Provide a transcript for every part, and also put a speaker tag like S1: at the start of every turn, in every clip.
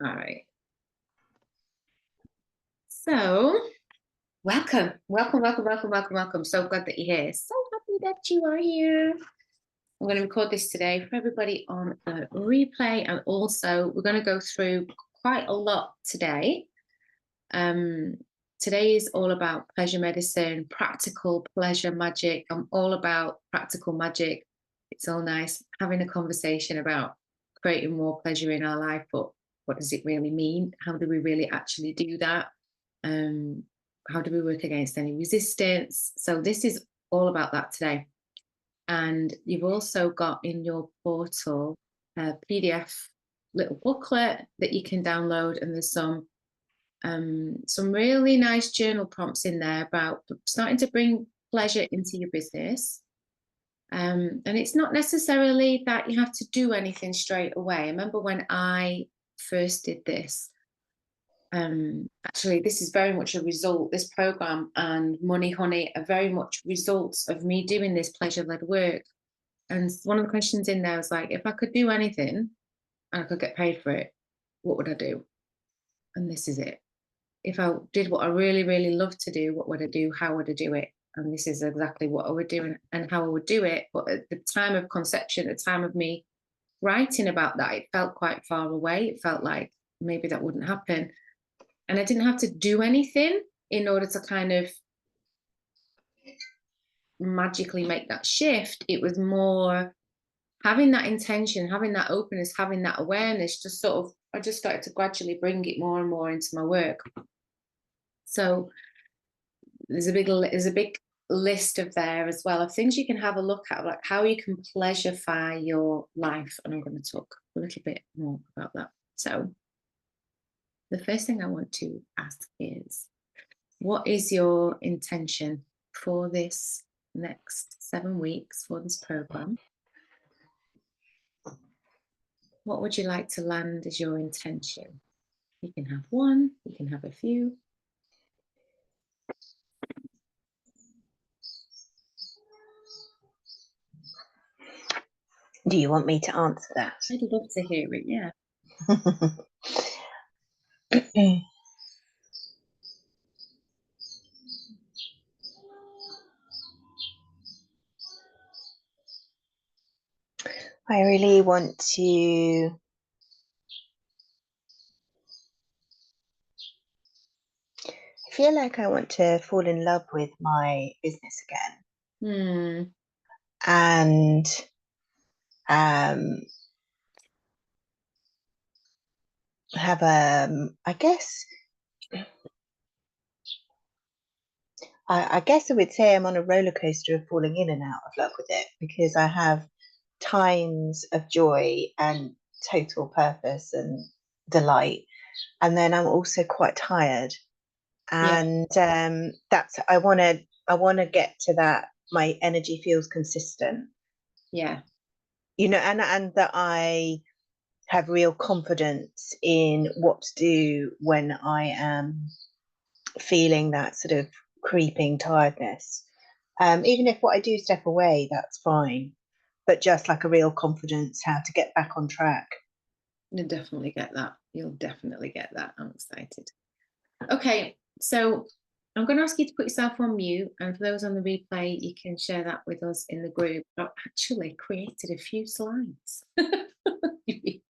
S1: All right. So, welcome. So glad that you're here. So happy that you are here. I'm going to record this today for everybody on the replay, and also we're going to go through quite a lot today. Today is all about pleasure medicine, practical pleasure magic. I'm all about practical magic. It's all nice having a conversation about creating more pleasure in our life, but what does it really mean? How do we really actually do that? How do we work against any resistance? So this is all about that today. And you've also got in your portal a PDF little booklet that you can download, and there's some really nice journal prompts in there about starting to bring pleasure into your business. And it's not necessarily that you have to do anything straight away. I remember when I first did this, actually, this is very much a result, this program and Money Honey are very much results of me doing this pleasure-led work. And one of the questions in there was like, if I could do anything and I could get paid for it, what would I do? And this is it. If I did what I really, really love to do, what would I do? How would I do it? And this is exactly what I would do and how I would do it. But at the time of conception, at the time of me writing about that, it felt quite far away. It felt like maybe that wouldn't happen. And I didn't have to do anything in order to kind of magically make that shift. It was more having that intention, having that openness, having that awareness, just sort of, I just started to gradually bring it more and more into my work. So there's a big list of there as well of things you can have a look at, like how you can pleasurify your life. And I'm going to talk a little bit more about that. So the first thing I want to ask is, what is your intention for this next 7 weeks for this program? What would you like to land as your intention? You can have one, you can have a few.
S2: Do you want me to answer that?
S1: I'd love to hear it, yeah.
S2: I really want to feel like I want to fall in love with my business again. And have I guess I would say I'm on a roller coaster of falling in and out of love with it, because I have times of joy and total purpose and delight, and then I'm also quite tired, and that's I want to get to that. My energy feels consistent, and that I have real confidence in what to do when I am feeling that sort of creeping tiredness. Even if what I do step away, that's fine, but just like a real confidence how to get back on track.
S1: You'll definitely get that. You'll definitely get that. I'm excited. Okay, so I'm going to ask you to put yourself on mute, and for those on the replay, you can share that with us in the group. I've actually created a few slides. You'd be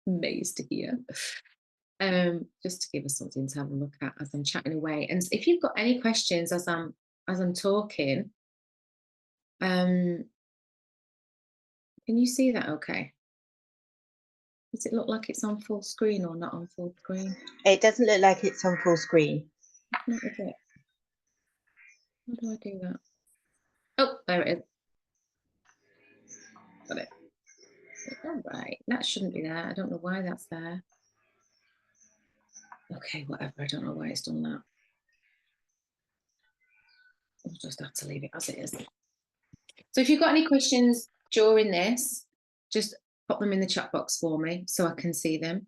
S1: amazed to hear. Just to give us something to have a look at as I'm chatting away. And if you've got any questions as I'm talking, can you see that okay? Does it look like it's on full screen or not on full screen?
S2: It doesn't look like it's on full screen.
S1: Not is it? How do I do that? Oh, there it is. Got it. All right, that shouldn't be there. I don't know why that's there. Okay, whatever. I don't know why it's done that. We'll just have to leave it as it is. So if you've got any questions during this, just pop them in the chat box for me so I can see them.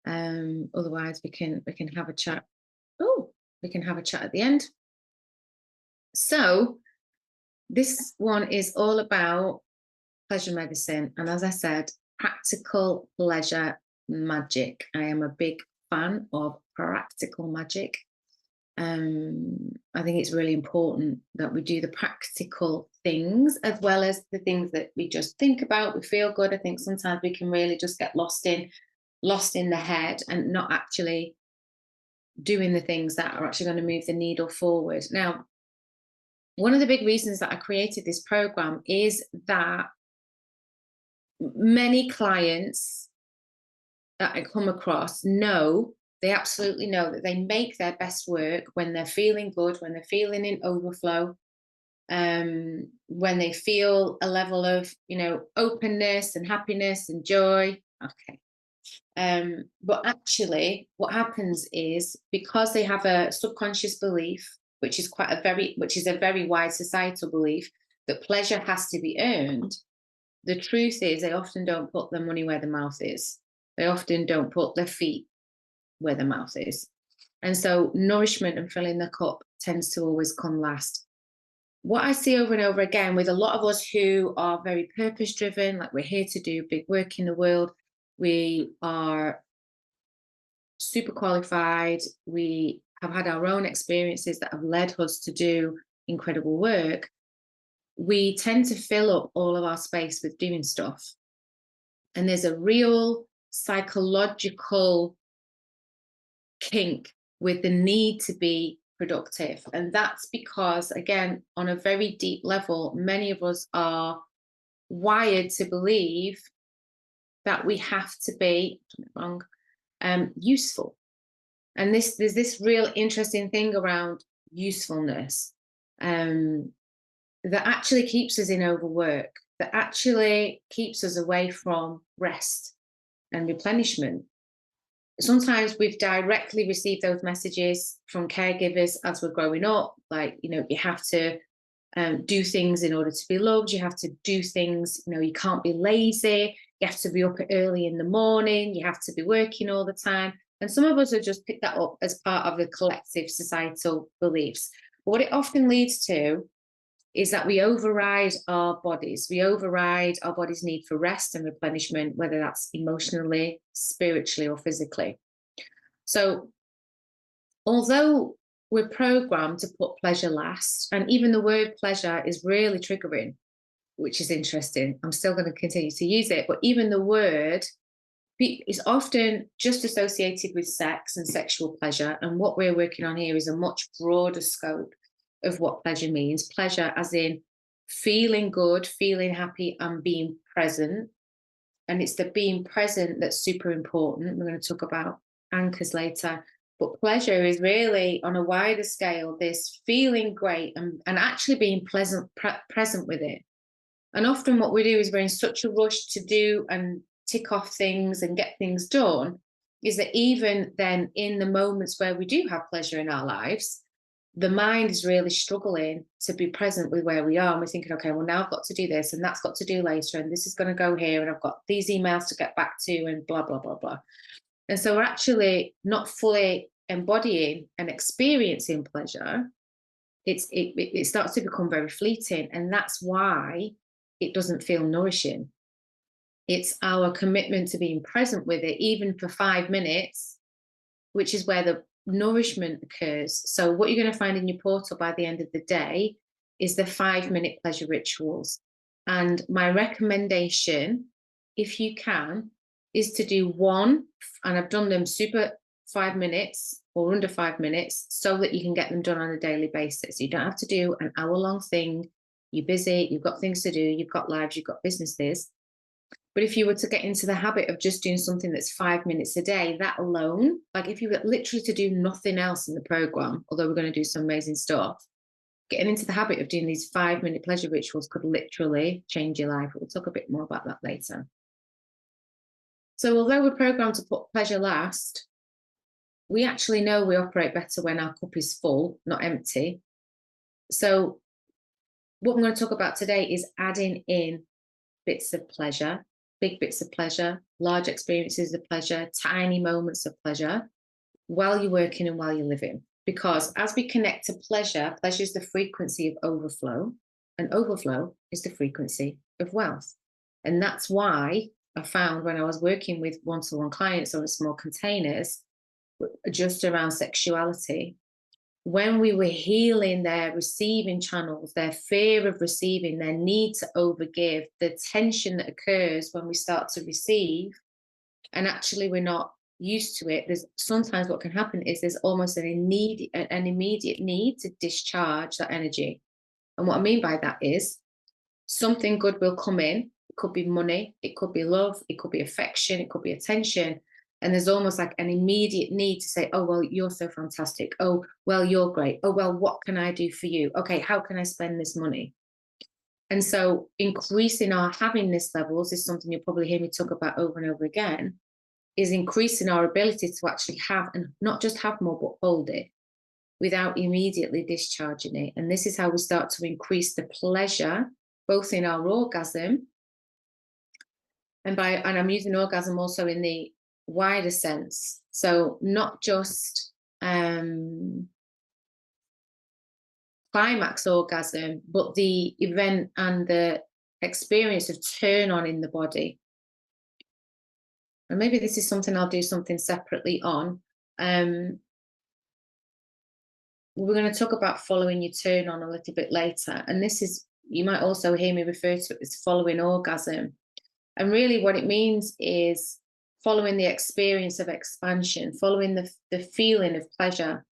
S1: Otherwise, we can have a chat. Oh, we can have a chat at the end. So this one is all about pleasure medicine, and as I said, practical pleasure magic. I am a big fan of practical magic. I think it's really important that we do the practical things as well as the things that we just think about. We feel good. I think sometimes we can really just get lost in the head and not actually doing the things that are actually going to move the needle forward. Now, one of the big reasons that I created this program is that many clients that I come across they absolutely know that they make their best work when they're feeling good, when they're feeling in overflow, when they feel a level of, openness and happiness and joy. Okay. But actually what happens is, because they have a subconscious belief, which is a very wide societal belief, that pleasure has to be earned. The truth is they often don't put their money where the mouth is. They often don't put their feet where the mouth is. And so nourishment and filling the cup tends to always come last. What I see over and over again with a lot of us who are very purpose driven, like we're here to do big work in the world, we are super qualified, we have had our own experiences that have led us to do incredible work, we tend to fill up all of our space with doing stuff. And there's a real psychological kink with the need to be productive. And that's because, again, on a very deep level, many of us are wired to believe that we have to be useful. And there's this real interesting thing around usefulness that actually keeps us in overwork, that actually keeps us away from rest and replenishment. Sometimes we've directly received those messages from caregivers as we're growing up, like, you have to do things in order to be loved. You have to do things, you can't be lazy. You have to be up early in the morning. You have to be working all the time. And some of us have just picked that up as part of the collective societal beliefs. But what it often leads to is that we override our bodies. We override our body's need for rest and replenishment, whether that's emotionally, spiritually, or physically. So although we're programmed to put pleasure last, and even the word pleasure is really triggering, which is interesting. I'm still going to continue to use it, but even the word is often just associated with sex and sexual pleasure. And what we're working on here is a much broader scope of what pleasure means. Pleasure as in feeling good, feeling happy, and being present. And it's the being present that's super important. We're going to talk about anchors later. But pleasure is really, on a wider scale, this feeling great and actually being present with it. And often what we do is we're in such a rush to do and tick off things and get things done, is that even then in the moments where we do have pleasure in our lives, the mind is really struggling to be present with where we are. And we're thinking, okay, well, now I've got to do this and that's got to do later. And this is going to go here. And I've got these emails to get back to and blah, blah, blah, blah. And so we're actually not fully embodying and experiencing pleasure. It starts to become very fleeting. And that's why it doesn't feel nourishing. It's our commitment to being present with it, even for 5 minutes, which is where the nourishment occurs. So what you're going to find in your portal by the end of the day is the 5-minute pleasure rituals. And my recommendation, if you can, is to do one, and I've done them super 5 minutes or under 5 minutes, so that you can get them done on a daily basis. You don't have to do an hour-long thing. You're busy, you've got things to do, you've got lives, you've got businesses. But if you were to get into the habit of just doing something that's 5 minutes a day, that alone, like if you were literally to do nothing else in the program, although we're going to do some amazing stuff, getting into the habit of doing these 5-minute pleasure rituals could literally change your life. We'll talk a bit more about that later. So although we're programmed to put pleasure last, we actually know we operate better when our cup is full, not empty. So what I'm going to talk about today is adding in bits of pleasure, big bits of pleasure, large experiences of pleasure, tiny moments of pleasure while you're working and while you're living. Because as we connect to pleasure, pleasure is the frequency of overflow, and overflow is the frequency of wealth. And that's why I found when I was working with one-to-one clients or in small containers, just around sexuality, when we were healing their receiving channels, their fear of receiving, their need to overgive, the tension that occurs when we start to receive, and actually we're not used to it, there's sometimes what can happen is there's almost an immediate need to discharge that energy. And what I mean by that is something good will come in. It could be money, it could be love, it could be affection, it could be attention. And there's almost like an immediate need to say, oh, well, you're so fantastic. Oh, well, you're great. Oh, well, what can I do for you? Okay, how can I spend this money? And so increasing our happiness levels is something you'll probably hear me talk about over and over again, is increasing our ability to actually have, and not just have more, but hold it without immediately discharging it. And this is how we start to increase the pleasure, both in our orgasm, and I'm using orgasm also in the wider sense. So not just climax orgasm, but the event and the experience of turn on in the body. And maybe this is something I'll do something separately on. We're going to talk about following your turn on a little bit later. And this is, you might also hear me refer to it as following orgasm. And really what it means is following the experience of expansion, following the feeling of pleasure,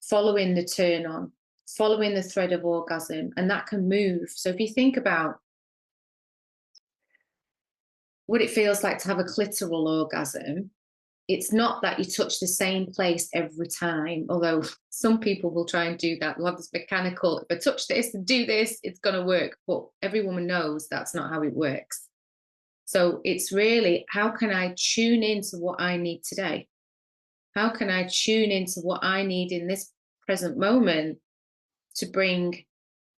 S1: following the turn on, following the thread of orgasm. And that can move. So if you think about what it feels like to have a clitoral orgasm, it's not that you touch the same place every time, although some people will try and do that. They'll have this mechanical, if I touch this and do this, it's going to work. But every woman knows that's not how it works. So it's really, how can I tune into what I need today? How can I tune into what I need in this present moment to bring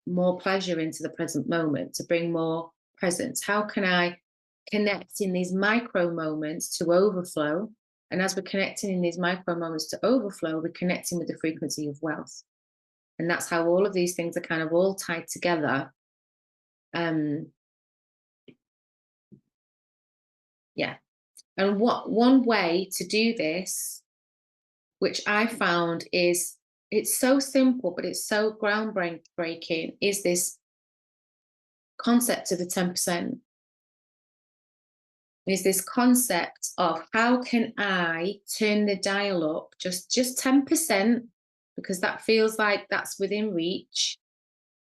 S1: more pleasure into the present moment, to bring more presence? How can I connect in these micro moments to overflow? And as we're connecting in these micro moments to overflow, we're connecting with the frequency of wealth. And that's how all of these things are kind of all tied together. Yeah. And one way to do this, which I found is, it's so simple, but it's so groundbreaking, is this concept of the 10%. Is this concept of how can I turn the dial up just 10%, because that feels like that's within reach.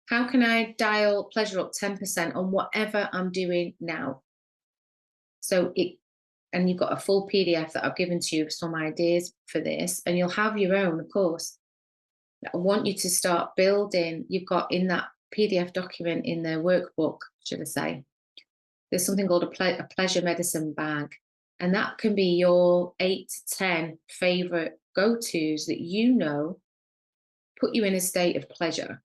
S1: How can I dial pleasure up 10% on whatever I'm doing now? So and you've got a full PDF that I've given to you of some ideas for this, and you'll have your own, of course. I want you to start building. You've got in that PDF document, in the workbook, should I say, there's something called a pleasure medicine bag. And that can be your 8 to 10 favorite go-tos that you know put you in a state of pleasure,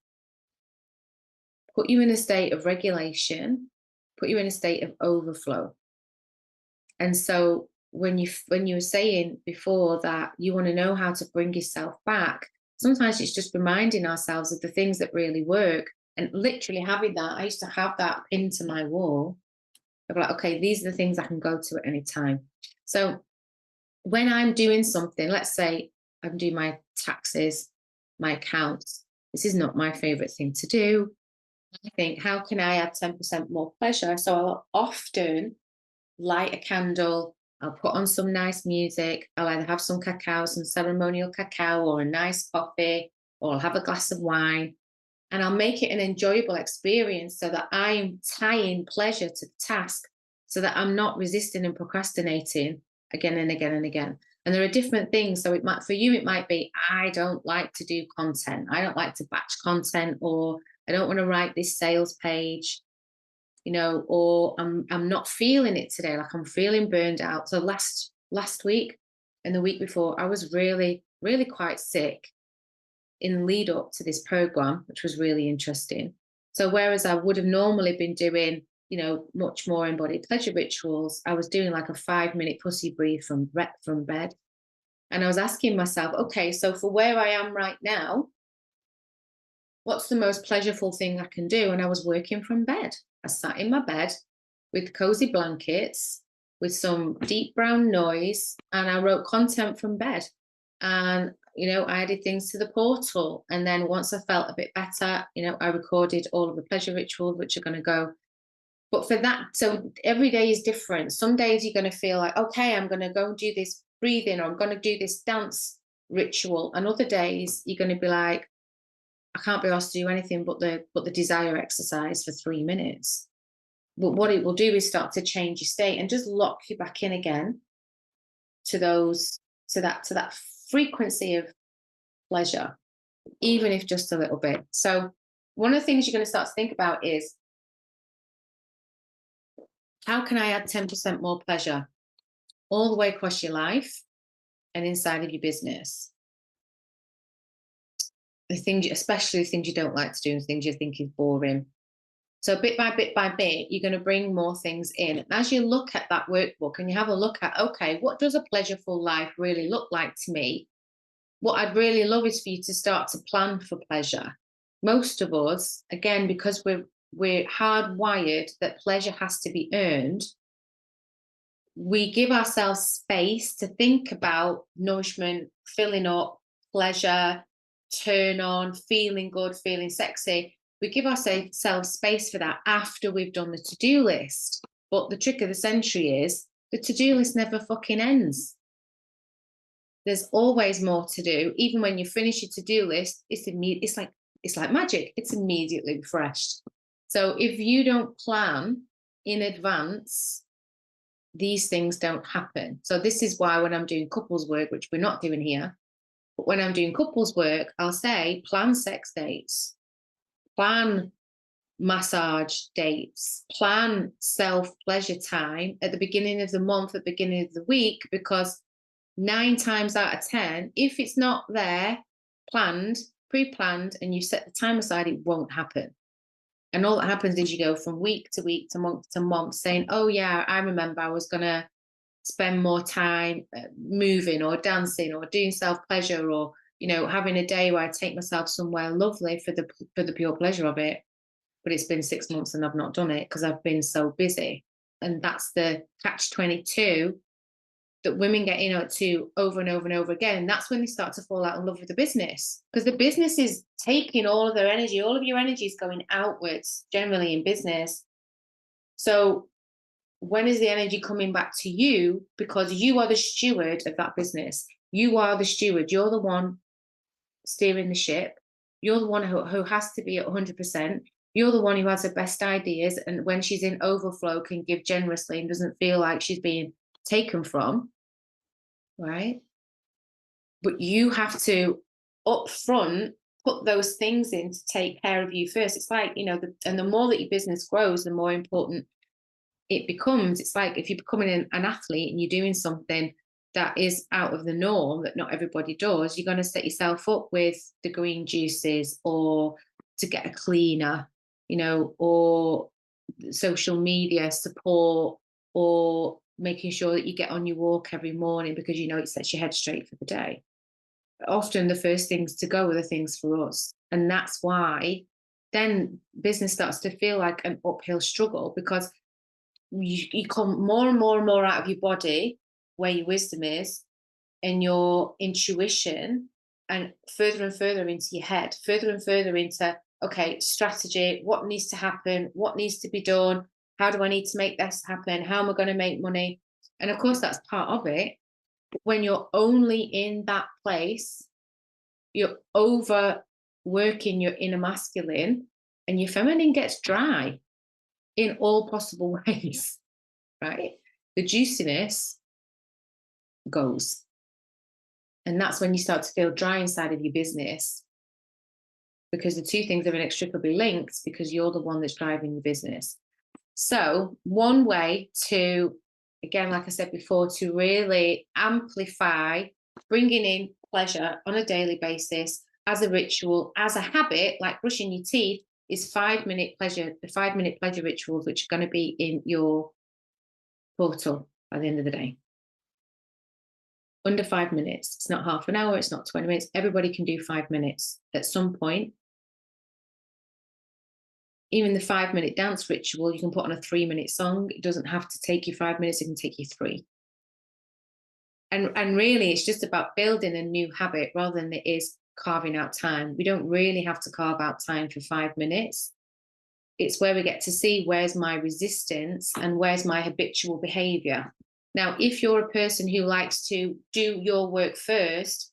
S1: put you in a state of regulation, put you in a state of overflow. And so when you were saying before that you want to know how to bring yourself back, sometimes it's just reminding ourselves of the things that really work, and literally having that. I used to have that pinned to my wall. I'm like, okay, these are the things I can go to at any time. So when I'm doing something, let's say I'm doing my taxes, my accounts, this is not my favorite thing to do. I think, how can I add 10% more pleasure? So I'll often light a candle, I'll put on some nice music, I'll either have some cacao, some ceremonial cacao, or a nice coffee, or I'll have a glass of wine, and I'll make it an enjoyable experience so that I'm tying pleasure to the task, so that I'm not resisting and procrastinating again and again and again. And there are different things. So for you, it might be, I don't like to do content. I don't like to batch content, or I don't want to write this sales page, or I'm not feeling it today. Like I'm feeling burned out. So last week and the week before, I was really, really quite sick in lead up to this program, which was really interesting. So whereas I would have normally been doing, much more embodied pleasure rituals, I was doing like a 5-minute pussy breathe from bed. And I was asking myself, okay, so for where I am right now, what's the most pleasurable thing I can do? And I was working from bed. I sat in my bed with cozy blankets, with some deep brown noise, and I wrote content from bed. And I added things to the portal. And then once I felt a bit better, I recorded all of the pleasure rituals, which are going to go. But for that, so every day is different. Some days you're going to feel like, okay, I'm going to go and do this breathing, or I'm going to do this dance ritual. And other days you're going to be like, I can't be asked to do anything but the desire exercise for 3 minutes. But what it will do is start to change your state and just lock you back in again to that frequency of pleasure, even if just a little bit. So one of the things you're going to start to think about is, how can I add 10% more pleasure all the way across your life and inside of your business? Especially the things you don't like to do and things you think is boring. So bit by bit, you're going to bring more things in. And as you look at that workbook and you have a look at, okay, what does a pleasureful life really look like to me? What I'd really love is for you to start to plan for pleasure. Most of us, again, because we're hardwired that pleasure has to be earned, we give ourselves space to think about nourishment, filling up, pleasure, turn on, feeling good, feeling sexy. We give ourselves space for that after we've done the to-do list. But the trick of the century is the to-do list never fucking ends. There's always more to do. Even when you finish your to-do list, it's like magic. It's immediately refreshed. So if you don't plan in advance, these things don't happen. So this is why when I'm doing couples work, which we're not doing here, but when I'm doing couples work, I'll say plan sex dates, plan massage dates, plan self-pleasure time at the beginning of the month, at the beginning of the week, because 9 times out of 10, if it's not there, planned, pre-planned, and you set the time aside, it won't happen. And all that happens is you go from week to week to month saying, oh yeah, I remember I was going to spend more time moving or dancing or doing self-pleasure, or having a day where I take myself somewhere lovely for the pure pleasure of it. But it's been 6 months and I've not done it because I've been so busy. And that's the catch-22 that women get to over and over and over again. And that's when they start to fall out in love with the business, because the business is taking all of their energy. All of your energy is going outwards generally in business. So when is the energy coming back to you? Because you are the steward of that business. You are the steward. You're the one steering the ship. You're the one who has to be at 100%. You're the one who has the best ideas, and when she's in overflow can give generously and doesn't feel like she's being taken from, right? But you have to up front put those things in to take care of you first. It's like, and the more that your business grows, the more important it becomes. It's like if you're becoming an athlete and you're doing something that is out of the norm that not everybody does, you're going to set yourself up with the green juices, or to get a cleaner, or social media support, or making sure that you get on your walk every morning because it sets your head straight for the day. Often the first things to go are the things for us. And that's why then business starts to feel like an uphill struggle, because you come more and more and more out of your body where your wisdom is and your intuition, and further into your head, further and further into, okay, strategy, what needs to happen, what needs to be done, how do I need to make this happen, how am I going to make money? And of course that's part of it. But when you're only in that place, you're overworking your inner masculine, and your feminine gets dry in all possible ways, right? The juiciness goes. And that's when you start to feel dry inside of your business, because the two things are inextricably linked, because you're the one that's driving the business. So one way to, again, like I said before, to really amplify bringing in pleasure on a daily basis as a ritual, as a habit, like brushing your teeth, is 5-minute pleasure, the 5-minute pleasure rituals, which are going to be in your portal by the end of the day. Under 5 minutes. It's not half an hour, it's not 20 minutes. Everybody can do 5 minutes at some point. Even the 5-minute dance ritual, you can put on a 3-minute song. It doesn't have to take you 5 minutes, it can take you 3. And really, it's just about building a new habit rather than it is carving out time. We don't really have to carve out time for 5 minutes. It's where we get to see where's my resistance and where's my habitual behavior. Now, if you're a person who likes to do your work first,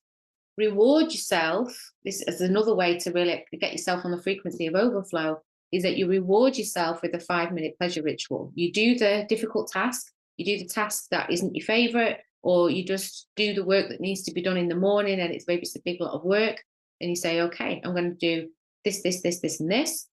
S1: reward yourself. This is another way to really get yourself on the frequency of overflow, is that you reward yourself with a 5-minute pleasure ritual. You do the difficult task, you do the task that isn't your favorite, or you just do the work that needs to be done in the morning and maybe it's a big lot of work. And you say, okay, I'm going to do this, this, this, this, and this.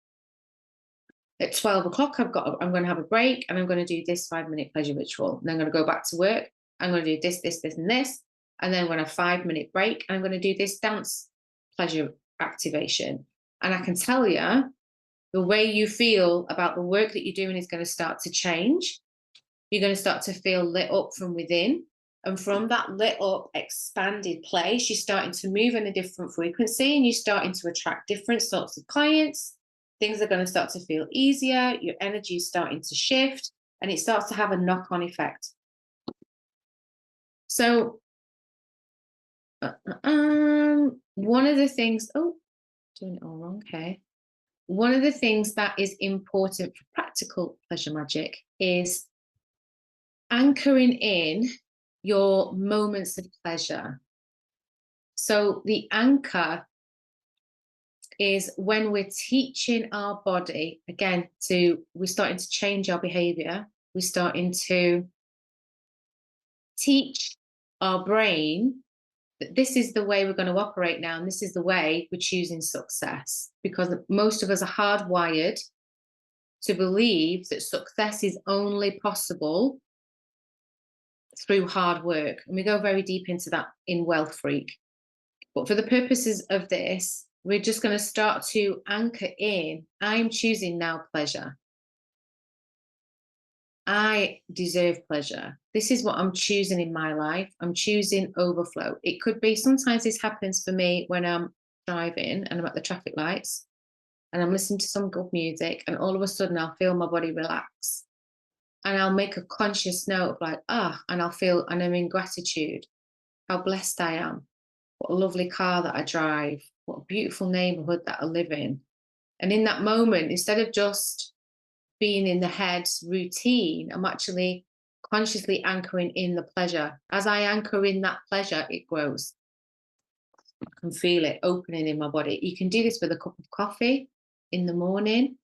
S1: At 12 o'clock, I'm going to have a break and I'm going to do this 5-minute pleasure ritual. And then I'm going to go back to work. I'm going to do this, this, this, and this. And then when I have a 5-minute break, I'm going to do this dance pleasure activation. And I can tell you, the way you feel about the work that you're doing is going to start to change. You're going to start to feel lit up from within. And from that lit up, expanded place, you're starting to move in a different frequency and you're starting to attract different sorts of clients. Things are going to start to feel easier. Your energy is starting to shift and it starts to have a knock-on effect. So one of the things, doing it all wrong, okay. One of the things that is important for practical pleasure magic is anchoring in your moments of pleasure. So the anchor is when we're teaching our body, again, we're starting to change our behavior. We're starting to teach our brain that this is the way we're going to operate now, and this is the way we're choosing success. Because most of us are hardwired to believe that success is only possible through hard work. And we go very deep into that in Wealth Freak. But for the purposes of this, we're just going to start to anchor in, I'm choosing now pleasure. I deserve pleasure. This is what I'm choosing in my life. I'm choosing overflow. It could be, sometimes this happens for me when I'm driving and I'm at the traffic lights and I'm listening to some good music and all of a sudden I'll feel my body relax. And I'll make a conscious note of like, and I'll feel, and I'm in gratitude, how blessed I am. What a lovely car that I drive. What a beautiful neighborhood that I live in. And in that moment, instead of just being in the head routine, I'm actually consciously anchoring in the pleasure. As I anchor in that pleasure, it grows. I can feel it opening in my body. You can do this with a cup of coffee in the morning.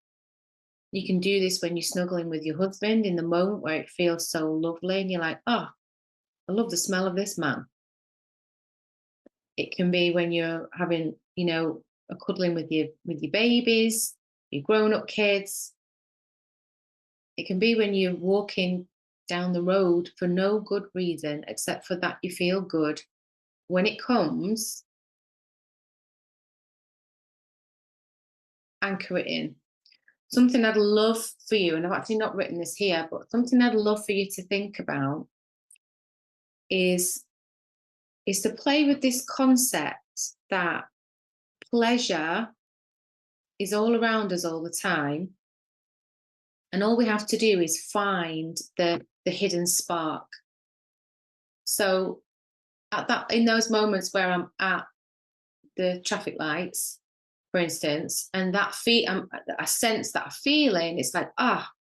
S1: You can do this when you're snuggling with your husband in the moment where it feels so lovely and you're like, I love the smell of this man. It can be when you're having, a cuddling with your babies, your grown-up kids. It can be when you're walking down the road for no good reason, except for that you feel good. When it comes, anchor it in. Something I'd love for you, and I've actually not written this here, but something I'd love for you to think about is to play with this concept that pleasure is all around us all the time. And all we have to do is find the hidden spark. So in those moments where I'm at the traffic lights, for instance, and I sense that feeling, it's like,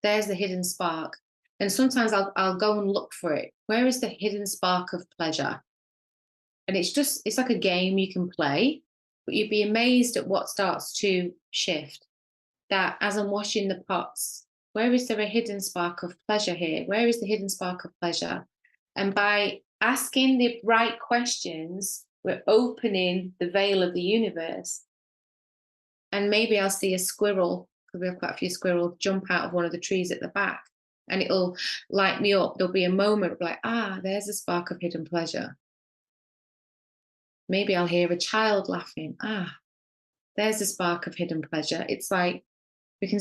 S1: there's the hidden spark. And sometimes I'll go and look for it. Where is the hidden spark of pleasure? And it's like a game you can play, but you'd be amazed at what starts to shift. That as I'm washing the pots, where is there a hidden spark of pleasure here? Where is the hidden spark of pleasure? And by asking the right questions, we're opening the veil of the universe. And maybe I'll see a squirrel, because we have quite a few squirrels, jump out of one of the trees at the back, and it'll light me up. There'll be a moment of like, there's a spark of hidden pleasure. Maybe I'll hear a child laughing. There's a spark of hidden pleasure. It's like can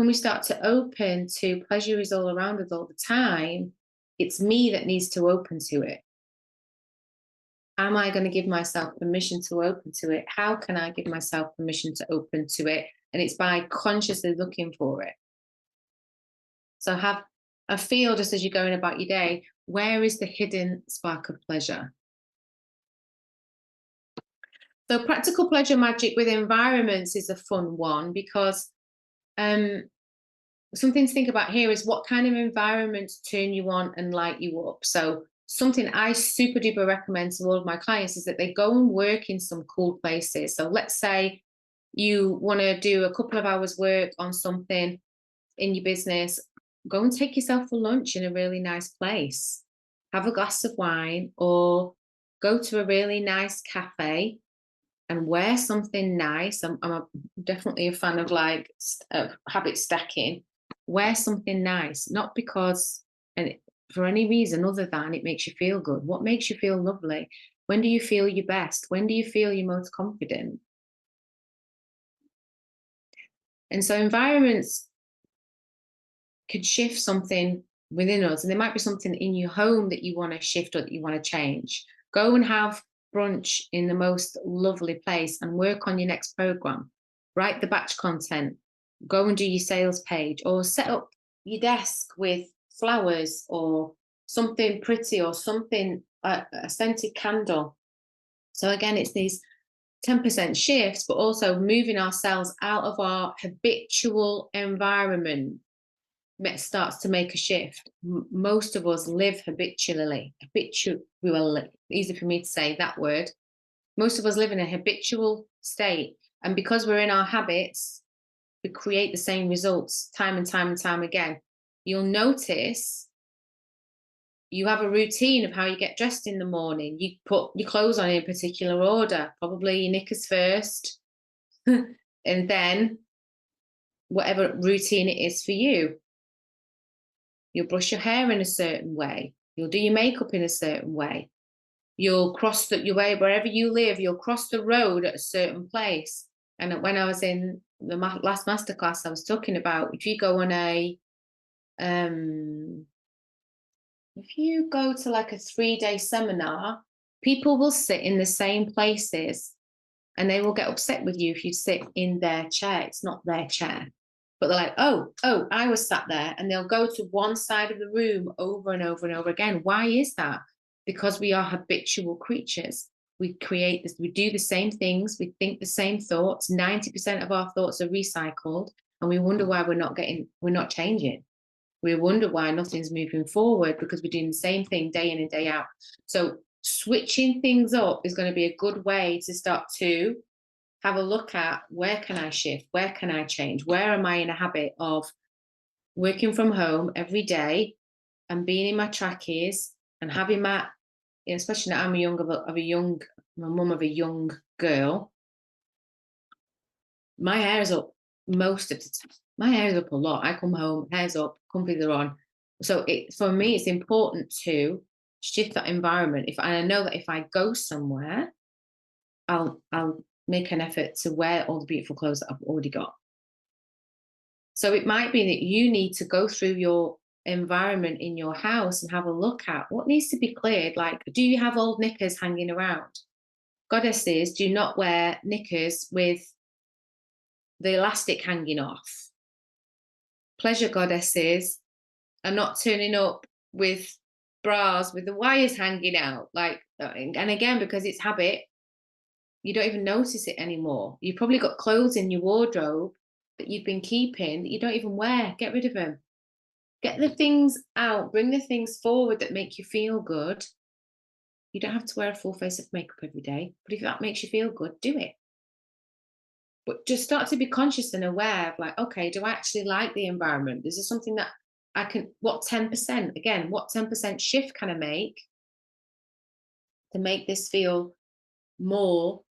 S1: we start to open to pleasure is all around us all the time. It's me that needs to open to it. Am I going to give myself permission to open to it? How can I give myself permission to open to it And it's by consciously looking for it. So have a feel, just as you're going about your day, where is the hidden spark of pleasure? So practical pleasure magic with environments is a fun one, because something to think about here is what kind of environments turn you on and light you up. So something I super duper recommend to all of my clients is that they go and work in some cool places. So let's say you want to do a couple of hours work on something in your business, go and take yourself for lunch in a really nice place. Have a glass of wine, or go to a really nice cafe and wear something nice. I'm definitely a fan of like habit stacking. Wear something nice, not because and for any reason other than it makes you feel good. What makes you feel lovely? When do you feel your best? When do you feel your most confident? And so environments could shift something within us, and there might be something in your home that you want to shift or that you want to change. Go and have brunch in the most lovely place and work on your next program. Write the batch content. Go and do your sales page, or set up your desk with flowers or something pretty, or something, a scented candle. So again, it's these 10% shifts, but also moving ourselves out of our habitual environment starts to make a shift. Most of us live habitually. Easy for me to say that word. Most of us live in a habitual state. And because we're in our habits, we create the same results time and time and time again. You'll notice you have a routine of how you get dressed in the morning. You put your clothes on in a particular order, probably your knickers first, and then whatever routine it is for you. You'll brush your hair in a certain way. You'll do your makeup in a certain way. You'll cross your way wherever you live. You'll cross the road at a certain place. And when I was in the last masterclass, I was talking about if you go on if you go to like a 3-day seminar, people will sit in the same places, and they will get upset with you if you sit in their chair. It's not their chair. But they're like, oh, I was sat there, and they'll go to one side of the room over and over and over again. Why is that? Because we are habitual creatures. We create this, we do the same things, we think the same thoughts. 90% of our thoughts are recycled, and we wonder why we're not changing. We wonder why nothing's moving forward, because we're doing the same thing day in and day out. So switching things up is going to be a good way to start to have a look at, where can I shift? Where can I change? Where am I in a habit of working from home every day and being in my trackies and having my, especially now I'm my mum of a young girl. My hair is up most of the time. My hair is up a lot. I come home, hair's up, comfies are on. So for me, it's important to shift that environment. I know that if I go somewhere, I'll make an effort to wear all the beautiful clothes that I've already got. So it might be that you need to go through your environment in your house and have a look at what needs to be cleared. Like, do you have old knickers hanging around? Goddesses do not wear knickers with the elastic hanging off. Pleasure goddesses are not turning up with bras with the wires hanging out. And again, because it's habit, you don't even notice it anymore. You've probably got clothes in your wardrobe that you've been keeping that you don't even wear. Get rid of them. Get the things out. Bring the things forward that make you feel good. You don't have to wear a full face of makeup every day, but if that makes you feel good, do it. But just start to be conscious and aware of, like, okay, do I actually like the environment? Is there something that I can, what 10%, again, what 10% shift can I make to make this feel more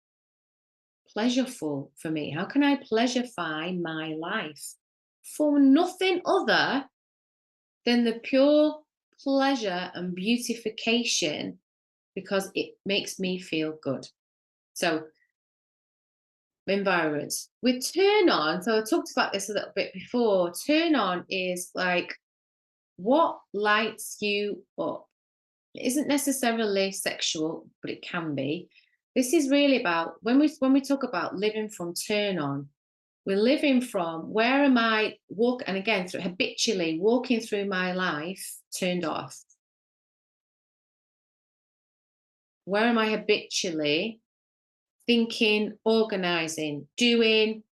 S1: pleasureful for me? How can I pleasurify my life for nothing other than the pure pleasure and beautification, because it makes me feel good? So environments with turn on. So I talked about this a little bit before. Turn on is like what lights you up. It isn't necessarily sexual, but it can be. This is really about when we talk about living from turn on, We're living from where am I and again, through habitually walking through my life turned off. Where am I habitually thinking, organizing, doing?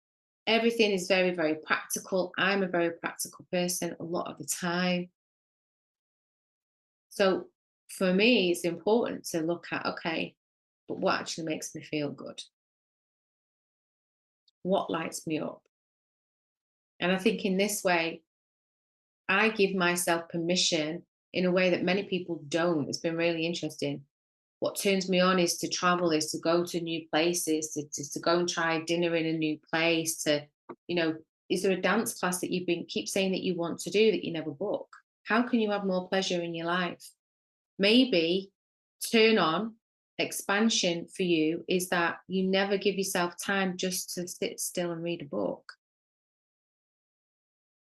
S1: Everything is very, very practical. I'm a very practical person a lot of the time. So for me, it's important to look at, okay, but what actually makes me feel good? What lights me up? And I think in this way, I give myself permission in a way that many people don't. It's been really interesting. What turns me on is to travel, is to go to new places, to go and try dinner in a new place, you know, is there a dance class that keep saying that you want to do that you never book? How can you have more pleasure in your life? Maybe turn on expansion for you is that you never give yourself time just to sit still and read a book.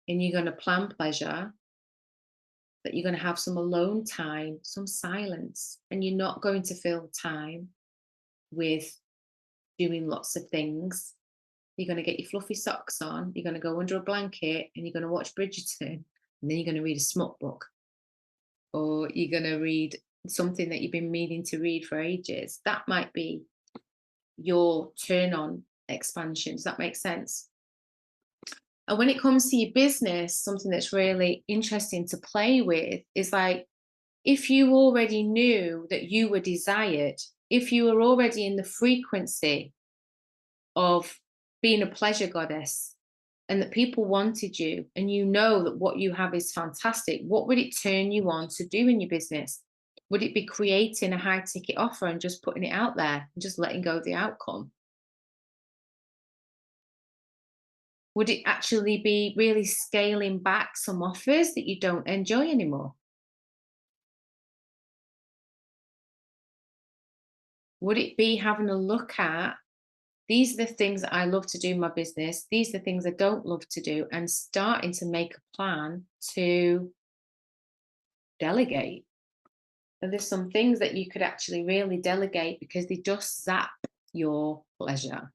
S1: And you're going to plan pleasure, that you're going to have some alone time, some silence, and you're not going to fill time with doing lots of things. You're going to get your fluffy socks on, you're going to go under a blanket, and you're going to watch Bridgerton, and then you're going to read a smut book, or you're going to read something that you've been meaning to read for ages. That might be your turn on expansion. Does that make sense? And when it comes to your business, something that's really interesting to play with is like, if you already knew that you were desired, if you were already in the frequency of being a pleasure goddess and that people wanted you, and you know that what you have is fantastic, what would it turn you on to do in your business? Would it be creating a high ticket offer and just putting it out there and just letting go of the outcome? Would it actually be really scaling back some offers that you don't enjoy anymore? Would it be having a look at, these are the things that I love to do in my business, these are the things I don't love to do, and starting to make a plan to delegate? And there's some things that you could actually really delegate because they just zap your pleasure.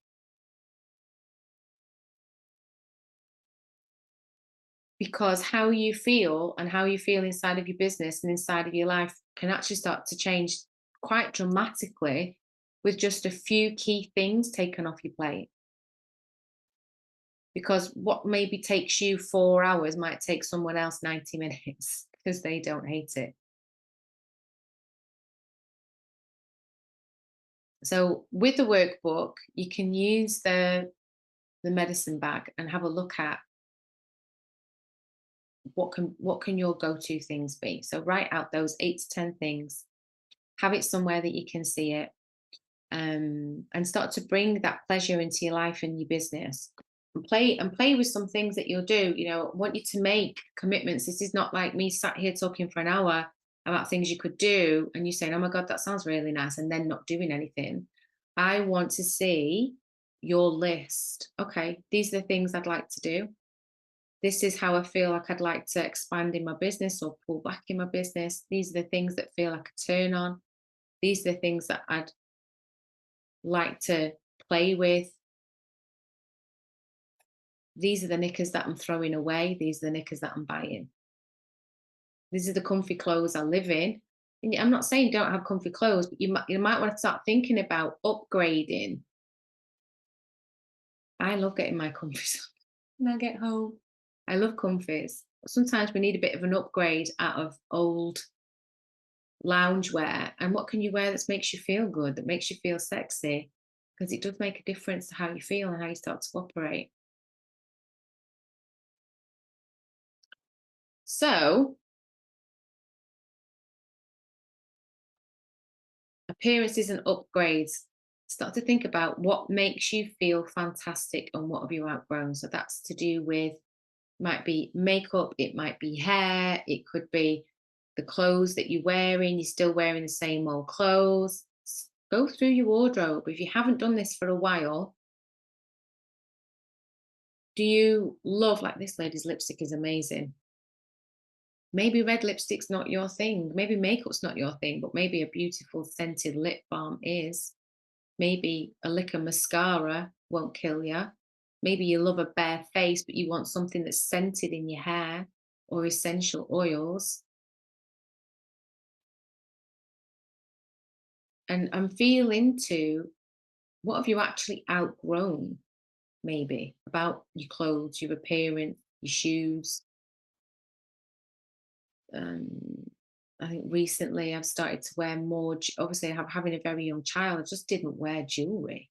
S1: Because how you feel and how you feel inside of your business and inside of your life can actually start to change quite dramatically with just a few key things taken off your plate. Because what maybe takes you 4 hours might take someone else 90 minutes because they don't hate it. So with the workbook, you can use the medicine bag and have a look at what can your go-to things be. So write out those 8 to 10 things, have it somewhere that you can see it, and start to bring that pleasure into your life and your business. And play with some things that you'll do. You know, I want you to make commitments. This is not like me sat here talking for an hour about things you could do and you saying, oh my God, that sounds really nice, and then not doing anything. I want to see your list. Okay, these are the things I'd like to do. This is how I feel like I'd like to expand in my business or pull back in my business. These are the things that feel like a turn on. These are the things that I'd like to play with. These are the knickers that I'm throwing away. These are the knickers that I'm buying. These are the comfy clothes I live in. And I'm not saying don't have comfy clothes, but you might want to start thinking about upgrading. I love getting my comfies when I get home. I love comfies. Sometimes we need a bit of an upgrade out of old loungewear. And what can you wear that makes you feel good, that makes you feel sexy? Because it does make a difference to how you feel and how you start to operate. So, appearances and upgrades. Start to think about what makes you feel fantastic and what have you outgrown. So that's to do with, might be makeup, it might be hair, it could be the clothes that you're wearing, you're still wearing the same old clothes. Go through your wardrobe. If you haven't done this for a while, do you love, like this lady's lipstick is amazing. Maybe red lipstick's not your thing. Maybe makeup's not your thing, but maybe a beautiful scented lip balm is. Maybe a lick of mascara won't kill you. Maybe you love a bare face, but you want something that's scented in your hair or essential oils. And feel into what have you actually outgrown, maybe, about your clothes, your appearance, your shoes. I think recently I've started to wear more, obviously having a very young child, I just didn't wear jewelry.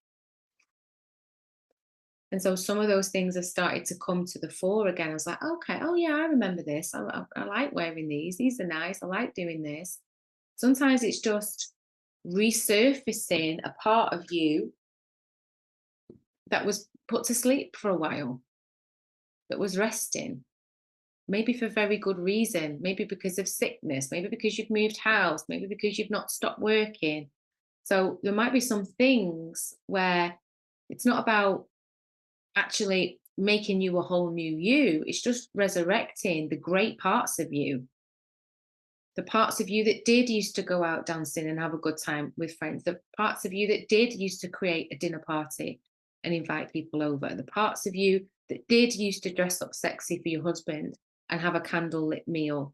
S1: And so some of those things have started to come to the fore again. I was like, okay, oh yeah, I remember this. I like wearing these. These are nice. I like doing this. Sometimes it's just resurfacing a part of you that was put to sleep for a while, that was resting, maybe for very good reason, maybe because of sickness, maybe because you've moved house, maybe because you've not stopped working. So there might be some things where it's not about actually making you a whole new you, it's just resurrecting the great parts of you. The parts of you that did used to go out dancing and have a good time with friends, the parts of you that did used to create a dinner party and invite people over, the parts of you that did used to dress up sexy for your husband and have a candlelit meal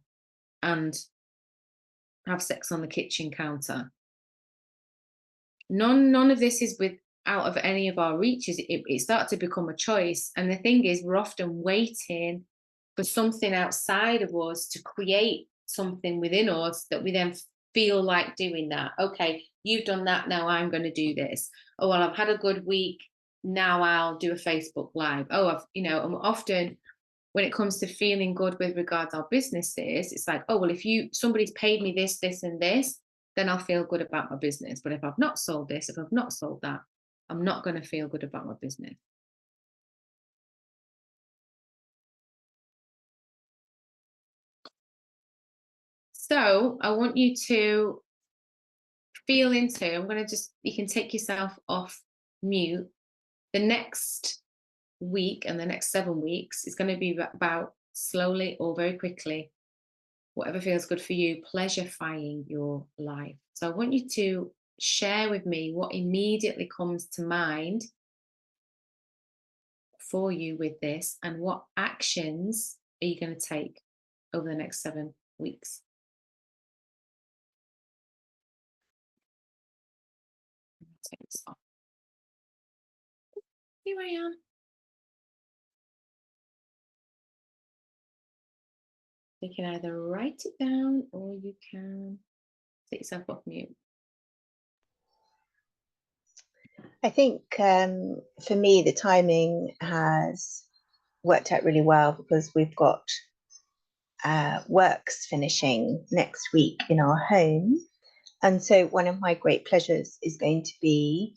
S1: and have sex on the kitchen counter. None of this is out of any of our reaches. It starts to become a choice. And the thing is, we're often waiting for something outside of us to create something within us that we then feel like doing that. Okay, you've done that, now I'm going to do this. Oh, well, I've had a good week, now I'll do a Facebook Live. Oh, and often when it comes to feeling good with regards to our businesses, it's like, oh, well, if somebody's paid me this, this, and this, then I'll feel good about my business. But if I've not sold this, if I've not sold that, I'm not going to feel good about my business. So I want you to feel into, you can take yourself off mute. The next week and the next 7 weeks is going to be about slowly or very quickly, whatever feels good for you, pleasurifying your life. So I want you to share with me what immediately comes to mind for you with this, and what actions are you going to take over the next 7 weeks. Take this off. Here I am. You can either write it down or you can take yourself off mute.
S2: I think for me, the timing has worked out really well because we've got works finishing next week in our home. And so one of my great pleasures is going to be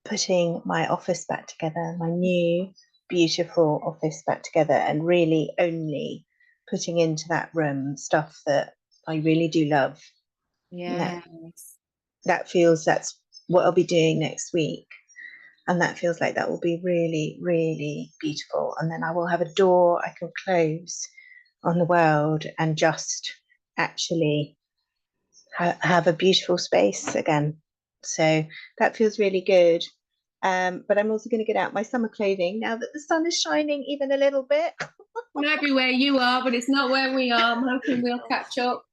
S2: putting my office back together, my new beautiful office back together, and really only putting into that room stuff that I really do love.
S1: Yes.
S2: That's what I'll be doing next week. And that feels like that will be really, really beautiful. And then I will have a door I can close on the world and just actually have a beautiful space again. So that feels really good. But I'm also going to get out my summer clothing now that the sun is shining even a little bit.
S1: Might be where you are, but it's not where we are. I'm hoping we'll catch up.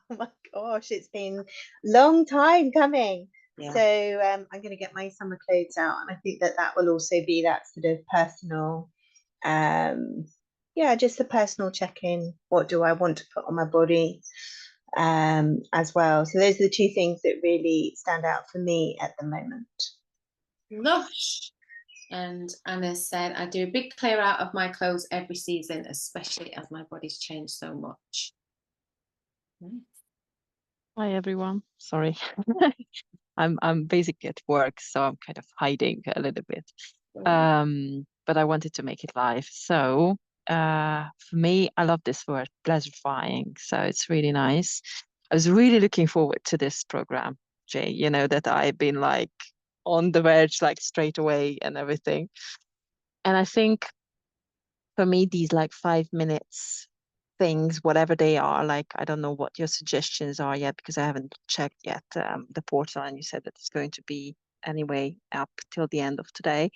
S2: Oh my gosh, it's been a long time coming.
S1: Yeah.
S2: So I'm going to get my summer clothes out, and I think that will also be that sort of personal, just a personal check-in. What do I want to put on my body as well? So those are the two things that really stand out for me at the moment.
S1: Lush. And Anna said, I do a big clear out of my clothes every season, especially as my body's changed so much.
S3: Hi everyone. Sorry. I'm basically at work, so I'm kind of hiding a little bit. But I wanted to make it live. So for me, I love this word, pleasurifying. So it's really nice. I was really looking forward to this program, Jay, that I've been like on the verge, like straight away and everything. And I think for me, these like 5 minutes things, whatever they are, like I don't know what your suggestions are yet because I haven't checked yet the portal, and you said that it's going to be anyway up till the end of today.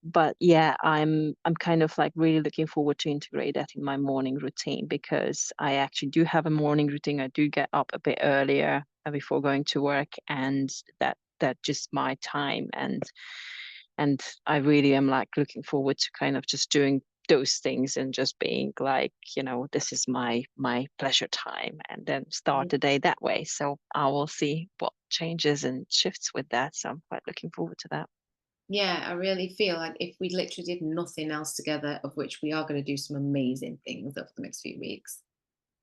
S3: But yeah, I'm kind of like really looking forward to integrate that in my morning routine, because I actually do have a morning routine. I do get up a bit earlier before going to work, and that just my time, and I really am like looking forward to kind of just doing those things and just being like, this is my pleasure time, and then start the day that way. So I will see what changes and shifts with that. So I'm quite looking forward to that.
S1: Yeah, I really feel like if we literally did nothing else together, of which we are going to do some amazing things over the next few weeks,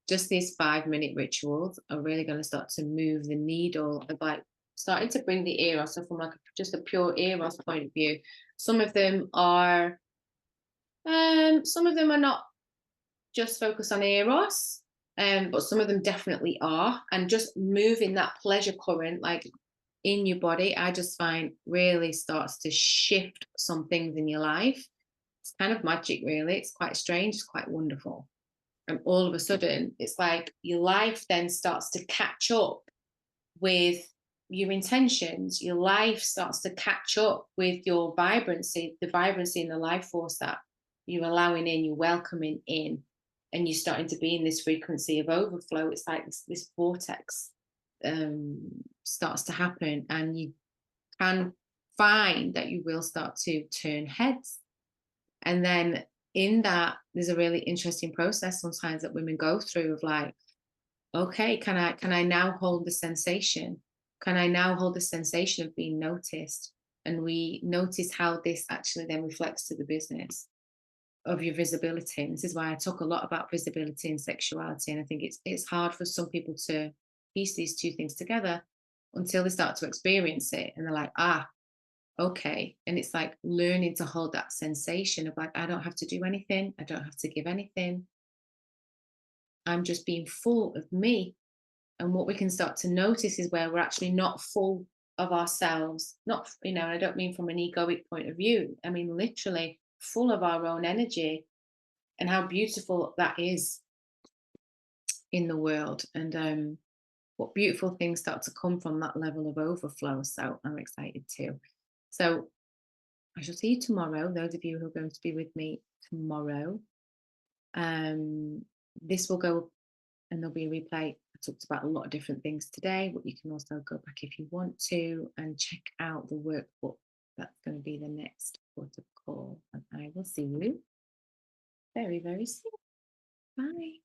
S1: just these 5-minute rituals are really going to start to move the needle of like starting to bring the eros. So from like just a pure eros point of view, some of them are not just focused on eros, but some of them definitely are. And just moving that pleasure current, like in your body, I just find really starts to shift some things in your life. It's kind of magic, really. It's quite strange, it's quite wonderful. And all of a sudden, it's like your life then starts to catch up with your intentions. Your life starts to catch up with your vibrancy, the vibrancy and the life force that you're allowing in, you're welcoming in, and you're starting to be in this frequency of overflow. It's like this vortex starts to happen, and you can find that you will start to turn heads. And then in that, there's a really interesting process sometimes that women go through of like, okay, can I now hold the sensation? Can I now hold the sensation of being noticed? And we notice how this actually then reflects to the business of your visibility. And this is why I talk a lot about visibility and sexuality. And I think it's hard for some people to piece these two things together until they start to experience it. And they're like, okay. And it's like learning to hold that sensation of like, I don't have to do anything. I don't have to give anything. I'm just being full of me. And what we can start to notice is where we're actually not full of ourselves, not, and I don't mean from an egoic point of view. I mean, literally full of our own energy, and how beautiful that is in the world. And what beautiful things start to come from that level of overflow. So I'm excited too. So I shall see you tomorrow, those of you who are going to be with me tomorrow. This will go and there'll be a replay. I talked about a lot of different things today, but you can also go back if you want to and check out the workbook. That's going to be the next port of call. And I will see you very, very soon. Bye.